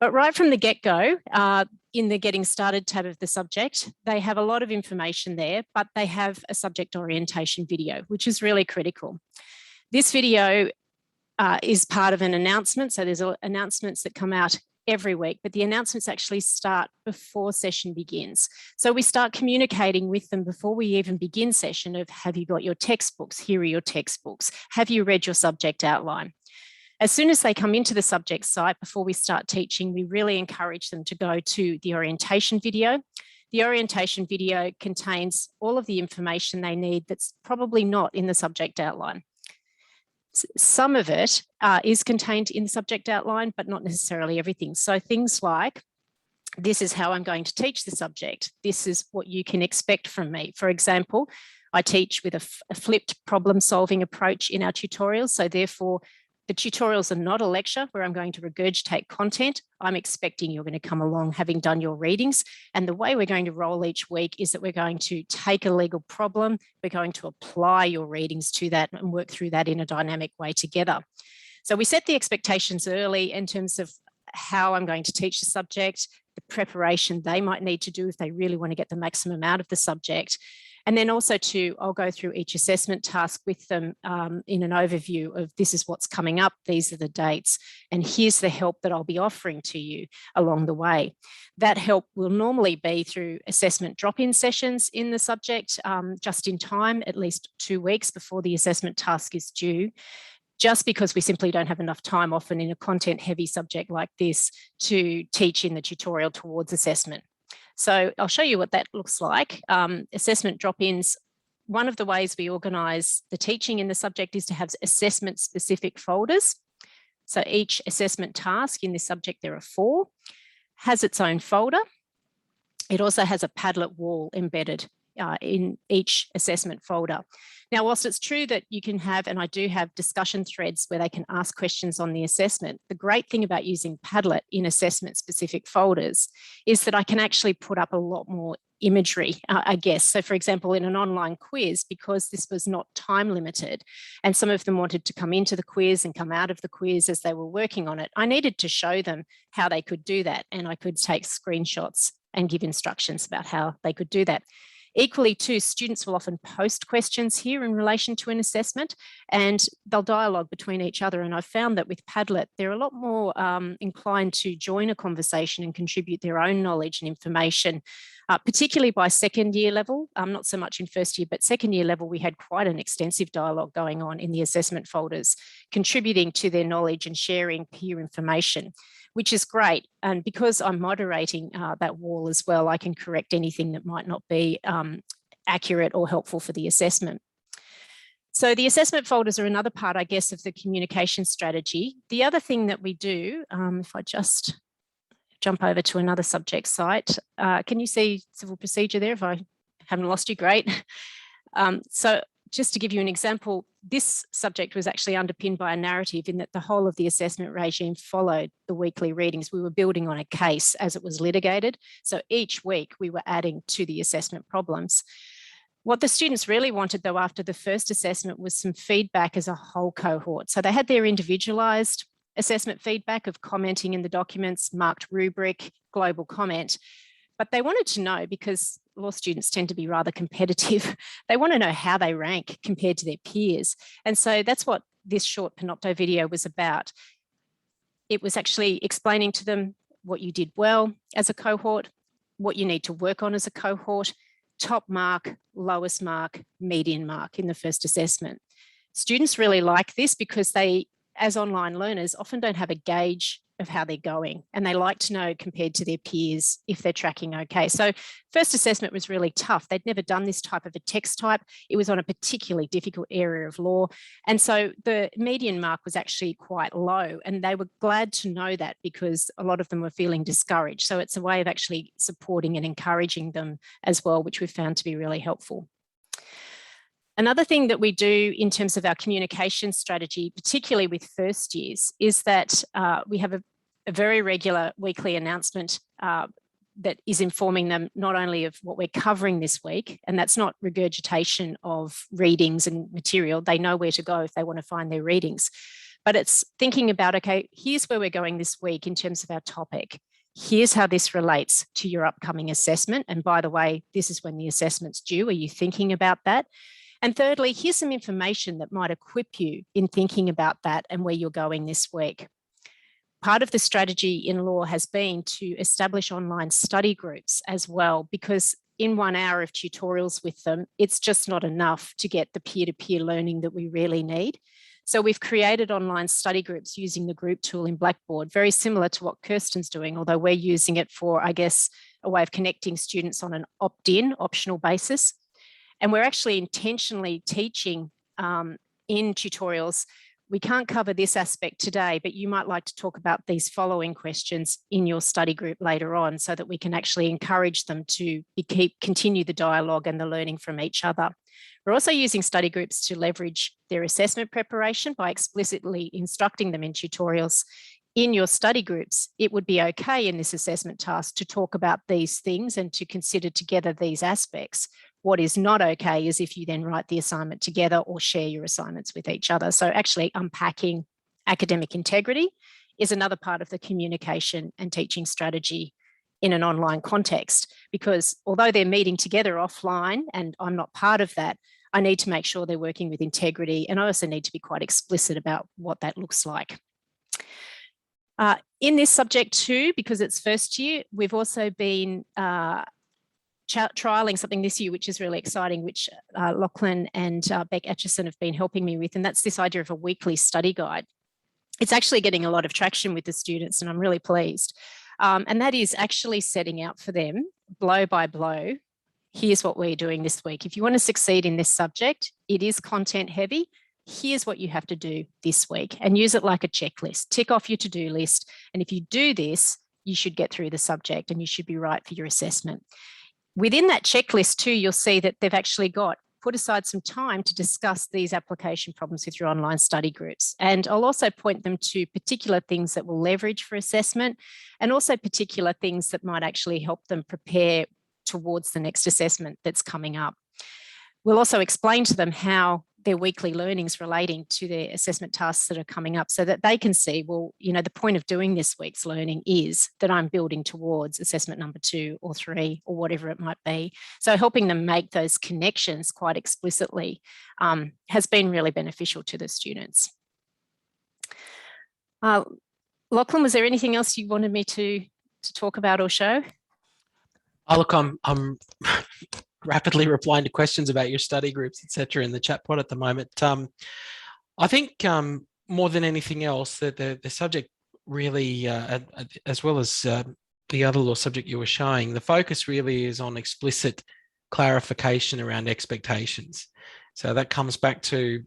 F: But right from the get-go, in the Getting Started tab of the subject, they have a lot of information there, but they have a subject orientation video, which is really critical. This video is part of an announcement. So there's announcements that come out every week, but the announcements actually start before session begins. So we start communicating with them before we even begin session of, have you got your textbooks? Here are your textbooks. Have you read your subject outline? As soon as they come into the subject site, before we start teaching, we really encourage them to go to the orientation video. The orientation video contains all of the information they need that's probably not in the subject outline. Some of it is contained in the subject outline, but not necessarily everything. So things like, this is how I'm going to teach the subject. This is what you can expect from me. For example, I teach with a flipped problem-solving approach in our tutorials. So therefore, the tutorials are not a lecture where I'm going to regurgitate content. I'm expecting you're going to come along having done your readings. And the way we're going to roll each week is that we're going to take a legal problem, we're going to apply your readings to that and work through that in a dynamic way together. So we set the expectations early in terms of how I'm going to teach the subject, the preparation they might need to do if they really want to get the maximum out of the subject. And then also I'll go through each assessment task with them in an overview of, this is what's coming up, these are the dates, and here's the help that I'll be offering to you along the way. That help will normally be through assessment drop-in sessions in the subject, just in time, at least 2 weeks before the assessment task is due, just because we simply don't have enough time often in a content-heavy subject like this to teach in the tutorial towards assessment. So I'll show you what that looks like. Assessment drop-ins, one of the ways we organise the teaching in the subject is to have assessment-specific folders. So each assessment task in this subject, there are 4, has its own folder. It also has a Padlet wall embedded in each assessment folder. Now, whilst it's true that you can have, and I do have, discussion threads where they can ask questions on the assessment, the great thing about using Padlet in assessment-specific folders is that I can actually put up a lot more imagery, I guess. So for example, in an online quiz, because this was not time limited and some of them wanted to come into the quiz and come out of the quiz as they were working on it, I needed to show them how they could do that. And I could take screenshots and give instructions about how they could do that. Equally too, students will often post questions here in relation to an assessment and they'll dialogue between each other. And I've found that with Padlet, they're a lot more inclined to join a conversation and contribute their own knowledge and information, particularly by second year level, not so much in first year, but second year level, we had quite an extensive dialogue going on in the assessment folders, contributing to their knowledge and sharing peer information, which is great. And because I'm moderating that wall as well, I can correct anything that might not be accurate or helpful for the assessment. So the assessment folders are another part, I guess, of the communication strategy. The other thing that we do, if I just jump over to another subject site, can you see civil procedure there? If I haven't lost you, great. So just to give you an example, this subject was actually underpinned by a narrative in that the whole of the assessment regime followed the weekly readings. We were building on a case as it was litigated. So each week we were adding to the assessment problems. What the students really wanted, though, after the first assessment was some feedback as a whole cohort. So they had their individualised assessment feedback of commenting in the documents, marked rubric, global comment. But they wanted to know, because law students tend to be rather competitive, they want to know how they rank compared to their peers. And so that's what this short Panopto video was about. It was actually explaining to them what you did well as a cohort, what you need to work on as a cohort, top mark, lowest mark, median mark in the first assessment. Students really like this because they, as online learners, often don't have a gauge of how they're going, and they like to know compared to their peers if they're tracking okay. So first assessment was really tough. They'd never done this type of a text type. It was on a particularly difficult area of law. And so the median mark was actually quite low, and they were glad to know that because a lot of them were feeling discouraged. So it's a way of actually supporting and encouraging them as well, which we've found to be really helpful. Another thing that we do in terms of our communication strategy, particularly with first years, is that we have a very regular weekly announcement that is informing them not only of what we're covering this week, and that's not regurgitation of readings and material. They know where to go if they want to find their readings, but it's thinking about, okay, here's where we're going this week in terms of our topic. Here's how this relates to your upcoming assessment. And by the way, this is when the assessment's due. Are you thinking about that? And thirdly, here's some information that might equip you in thinking about that and where you're going this week. Part of the strategy in law has been to establish online study groups as well, because in 1 hour of tutorials with them, it's just not enough to get the peer-to-peer learning that we really need. So we've created online study groups using the group tool in Blackboard, very similar to what Kirsten's doing, although we're using it for, I guess, a way of connecting students on an opt-in, optional basis. And we're actually intentionally teaching in tutorials. We can't cover this aspect today, but you might like to talk about these following questions in your study group later on so that we can actually encourage them to continue the dialogue and the learning from each other. We're also using study groups to leverage their assessment preparation by explicitly instructing them in tutorials. In your study groups, it would be okay in this assessment task to talk about these things and to consider together these aspects. What is not okay is if you then write the assignment together or share your assignments with each other. So actually unpacking academic integrity is another part of the communication and teaching strategy in an online context, because although they're meeting together offline and I'm not part of that, I need to make sure they're working with integrity, and I also need to be quite explicit about what that looks like. In this subject too, because it's first year, we've also been trialing something this year, which is really exciting, which Lachlan and Beck Atchison have been helping me with, and that's this idea of a weekly study guide. It's actually getting a lot of traction with the students, and I'm really pleased. And that is actually setting out for them, blow by blow, here's what we're doing this week. If you want to succeed in this subject, it is content heavy. Here's what you have to do this week, and use it like a checklist. Tick off your to-do list. And if you do this, you should get through the subject and you should be right for your assessment. Within that checklist too, you'll see that they've actually put aside some time to discuss these application problems with your online study groups. And I'll also point them to particular things that will leverage for assessment, and also particular things that might actually help them prepare towards the next assessment that's coming up. We'll also explain to them how their weekly learnings relating to their assessment tasks that are coming up, so that they can see, well, you know, the point of doing this week's learning is that I'm building towards assessment number 2 or 3 or whatever it might be. So helping them make those connections quite explicitly has been really beneficial to the students. Lachlan, was there anything else you wanted me to talk about or show?
B: Oh, look, I'm rapidly replying to questions about your study groups, etc., in the chat pod at the moment. I think more than anything else, that the subject really, as well as the other law subject you were showing, the focus really is on explicit clarification around expectations. So that comes back to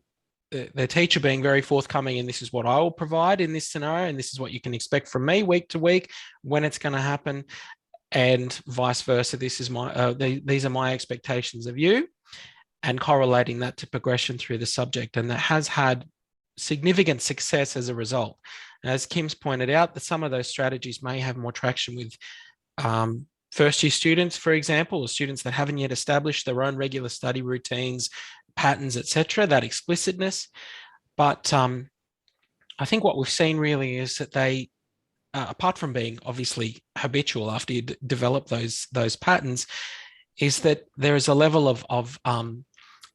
B: the teacher being very forthcoming, and this is what I will provide in this scenario, and this is what you can expect from me week to week, when it's going to happen. And vice versa, this is these are my expectations of you, and correlating that to progression through the subject. And that has had significant success as a result. As Kim's pointed out, that some of those strategies may have more traction with first year students, for example, or students that haven't yet established their own regular study routines, patterns, etc., that explicitness. But I think what we've seen really is that they, apart from being obviously habitual after you develop those patterns, is that there is a level of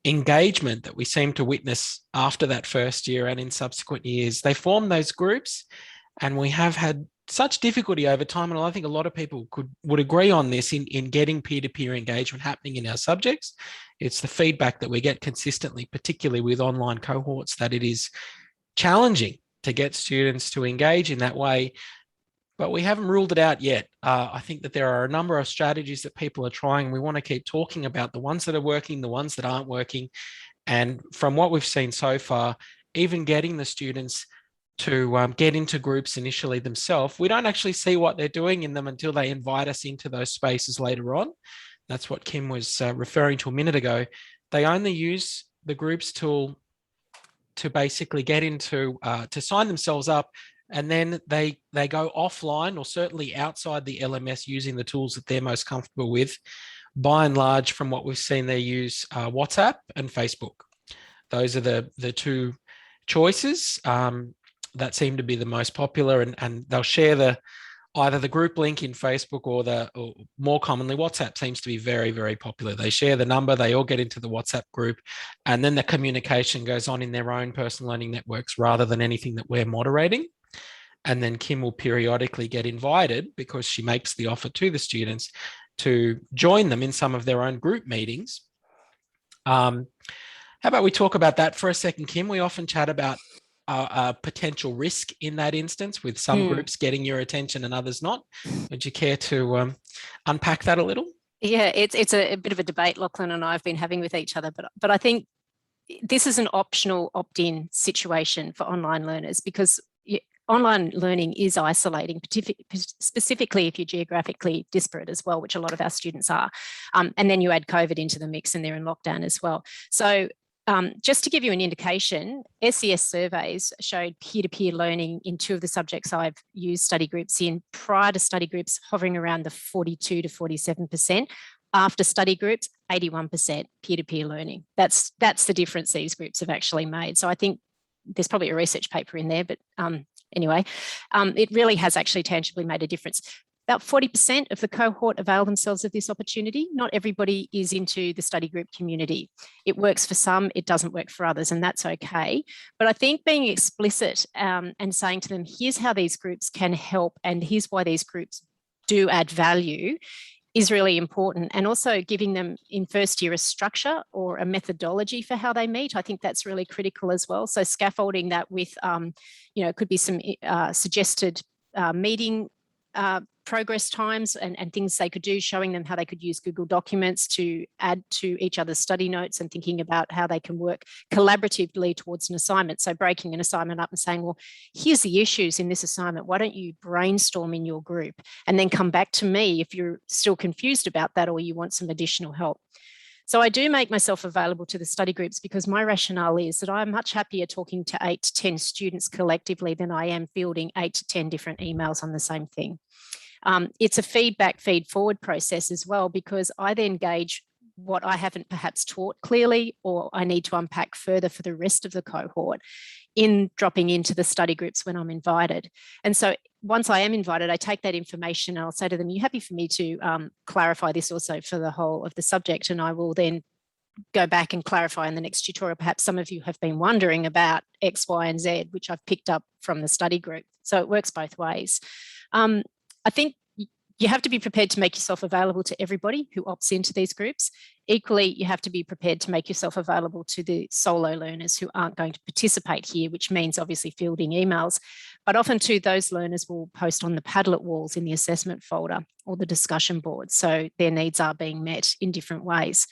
B: engagement that we seem to witness after that first year and in subsequent years. They form those groups, and we have had such difficulty over time, and I think a lot of people would agree on this, in getting peer-to-peer engagement happening in our subjects. It's the feedback that we get consistently, particularly with online cohorts, that it is challenging to get students to engage in that way. But we haven't ruled it out yet. I think that there are a number of strategies that people are trying. We want to keep talking about the ones that are working, the ones that aren't working. And from what we've seen so far, even getting the students to get into groups initially themselves, we don't actually see what they're doing in them until they invite us into those spaces later on. That's what Kim was referring to a minute ago. They only use the groups tool to basically get into, to sign themselves up, and then they go offline, or certainly outside the LMS, using the tools that they're most comfortable with. By and large, from what we've seen, they use WhatsApp and Facebook. Those are the two choices that seem to be the most popular, and they'll share either the group link in Facebook, or more commonly, WhatsApp seems to be very, very popular. They share the number, they all get into the WhatsApp group, and then the communication goes on in their own personal learning networks rather than anything that we're moderating. And then Kim will periodically get invited, because she makes the offer to the students, to join them in some of their own group meetings. How about we talk about that for a second, Kim? We often chat about a potential risk in that instance, with some groups getting your attention and others not. Would you care to unpack that a little?
F: Yeah, it's a bit of a debate Lachlan and I have been having with each other, but I think this is an optional opt-in situation for online learners, because online learning is isolating, specifically if you're geographically disparate as well, which a lot of our students are. And then you add COVID into the mix and they're in lockdown as well. So just to give you an indication, SES surveys showed peer-to-peer learning in 2 of the subjects I've used study groups in, prior to study groups hovering around the 42 to 47%. After study groups, 81% peer-to-peer learning. That's the difference these groups have actually made. So I think there's probably a research paper in there, but anyway, it really has actually tangibly made a difference. About 40% of the cohort avail themselves of this opportunity. Not everybody is into the study group community. It works for some, it doesn't work for others, and that's okay. But I think being explicit and saying to them, here's how these groups can help, and here's why these groups do add value, is really important. And also giving them in first year a structure or a methodology for how they meet. I think that's really critical as well. So scaffolding that with, it could be some suggested meeting progress times and things they could do, showing them how they could use Google Documents to add to each other's study notes, and thinking about how they can work collaboratively towards an assignment. So breaking an assignment up and saying, well, here's the issues in this assignment. Why don't you brainstorm in your group and then come back to me if you're still confused about that or you want some additional help. So I do make myself available to the study groups, because my rationale is that I'm much happier talking to 8 to 10 students collectively than I am fielding 8 to 10 different emails on the same thing. It's a feed forward process as well, because I then gauge what I haven't perhaps taught clearly, or I need to unpack further for the rest of the cohort in dropping into the study groups when I'm invited. And so once I am invited, I take that information and I'll say to them, are you happy for me to clarify this also for the whole of the subject? And I will then go back and clarify in the next tutorial. Perhaps some of you have been wondering about X, Y, and Z, which I've picked up from the study group. So it works both ways. I think you have to be prepared to make yourself available to everybody who opts into these groups. Equally, you have to be prepared to make yourself available to the solo learners who aren't going to participate here, which means obviously fielding emails. But often too, those learners will post on the Padlet walls in the assessment folder or the discussion board. So their needs are being met in different ways.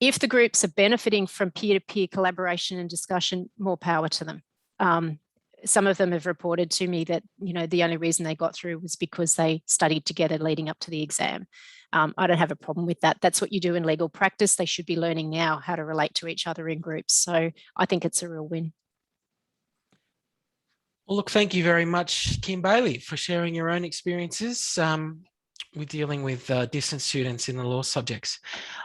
F: If the groups are benefiting from peer-to-peer collaboration and discussion, more power to them. Some of them have reported to me that, the only reason they got through was because they studied together leading up to the exam. I don't have a problem with that. That's what you do in legal practice. They should be learning now how to relate to each other in groups. So I think it's a real win.
B: Well, look, thank you very much, Kim Bailey, for sharing your own experiences. with dealing with distance students in the law subjects.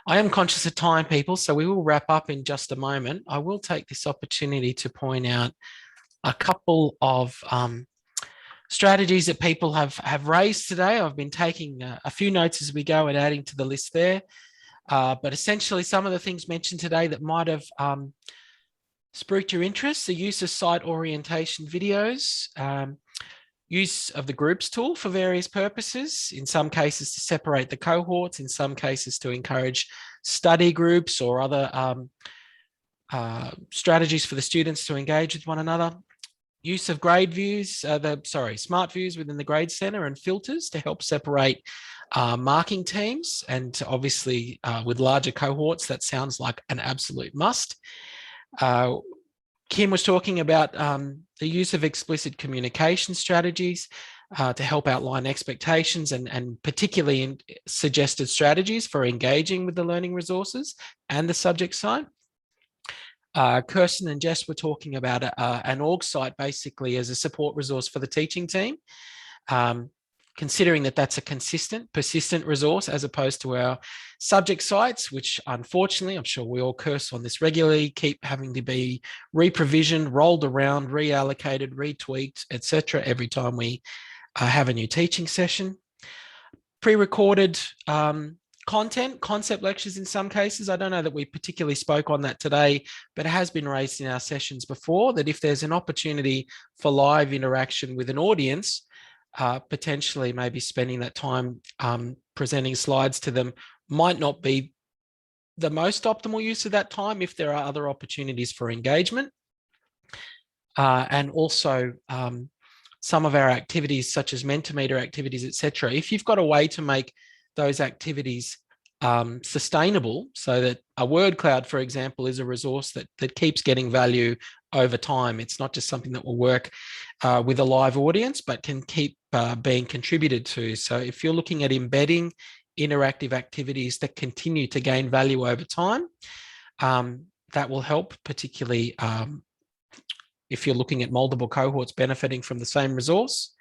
B: I am conscious of time, people, so we will wrap up in just a moment. I will take this opportunity to point out a couple of strategies that people have raised today. I've been taking a few notes as we go and adding to the list there. But essentially, some of the things mentioned today that might have spruiked your interest: the use of site orientation videos, use of the groups tool for various purposes, in some cases to separate the cohorts, in some cases to encourage study groups or other strategies for the students to engage with one another. Use of grade views, smart views within the grade center, and filters to help separate marking teams. And obviously with larger cohorts, that sounds like an absolute must. Kim was talking about the use of explicit communication strategies to help outline expectations and particularly in suggested strategies for engaging with the learning resources and the subject site. Kirsten and Jess were talking about an org site basically as a support resource for the teaching team, considering that that's a consistent, persistent resource as opposed to our subject sites, which unfortunately, I'm sure we all curse on this regularly, keep having to be re-provisioned, rolled around, reallocated, retweaked, etc. every time we have a new teaching session. Pre-recorded content, concept lectures in some cases. I don't know that we particularly spoke on that today, but it has been raised in our sessions before that if there's an opportunity for live interaction with an audience, potentially maybe spending that time presenting slides to them might not be the most optimal use of that time if there are other opportunities for engagement. And also some of our activities such as Mentimeter activities, etc. If you've got a way to make those activities sustainable so that a word cloud, for example, is a resource that keeps getting value over time. It's not just something that will work with a live audience, but can keep being contributed to. So if you're looking at embedding interactive activities that continue to gain value over time, that will help, particularly if you're looking at multiple cohorts benefiting from the same resource.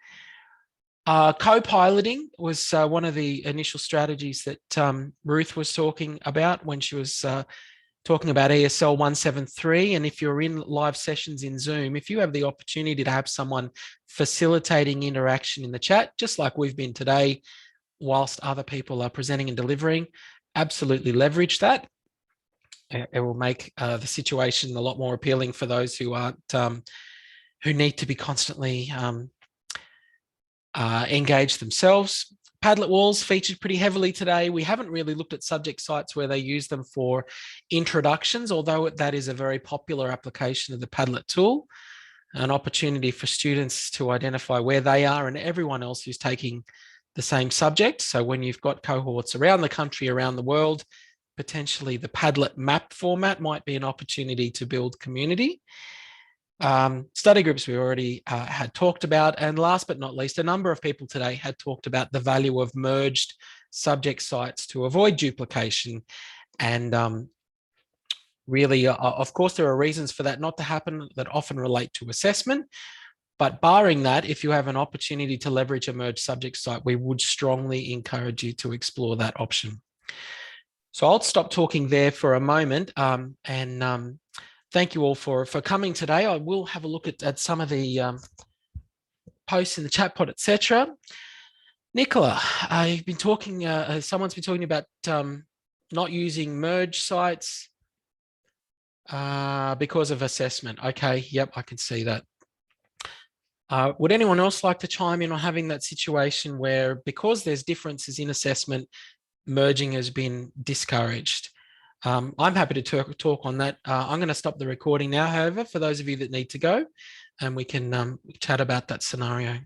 B: Co-piloting was one of the initial strategies that Ruth was talking about when she was talking about ESL 173. And if you're in live sessions in Zoom, if you have the opportunity to have someone facilitating interaction in the chat, just like we've been today, whilst other people are presenting and delivering, absolutely leverage that. It will make the situation a lot more appealing for those who aren't, who need to be constantly engaged themselves. Padlet walls featured pretty heavily today. We haven't really looked at subject sites where they use them for introductions, although that is a very popular application of the Padlet tool, an opportunity for students to identify where they are and everyone else who's taking the same subject. So when you've got cohorts around the country, around the world, potentially the Padlet map format might be an opportunity to build community. Study groups we already had talked about, and last but not least, a number of people today had talked about the value of merged subject sites to avoid duplication. And really, of course, there are reasons for that not to happen that often relate to assessment, but barring that, if you have an opportunity to leverage a merged subject site, we would strongly encourage you to explore that option. So I'll stop talking there for a moment and thank you all for coming today. I will have a look at some of the posts in the chat pod, etc. Nicola, you've been talking, someone's been talking about not using merge sites because of assessment. Okay, yep, I can see that. Would anyone else like to chime in on having that situation where, because there's differences in assessment, merging has been discouraged? I'm happy to talk on that. I'm going to stop the recording now, however, for those of you that need to go, and we can chat about that scenario.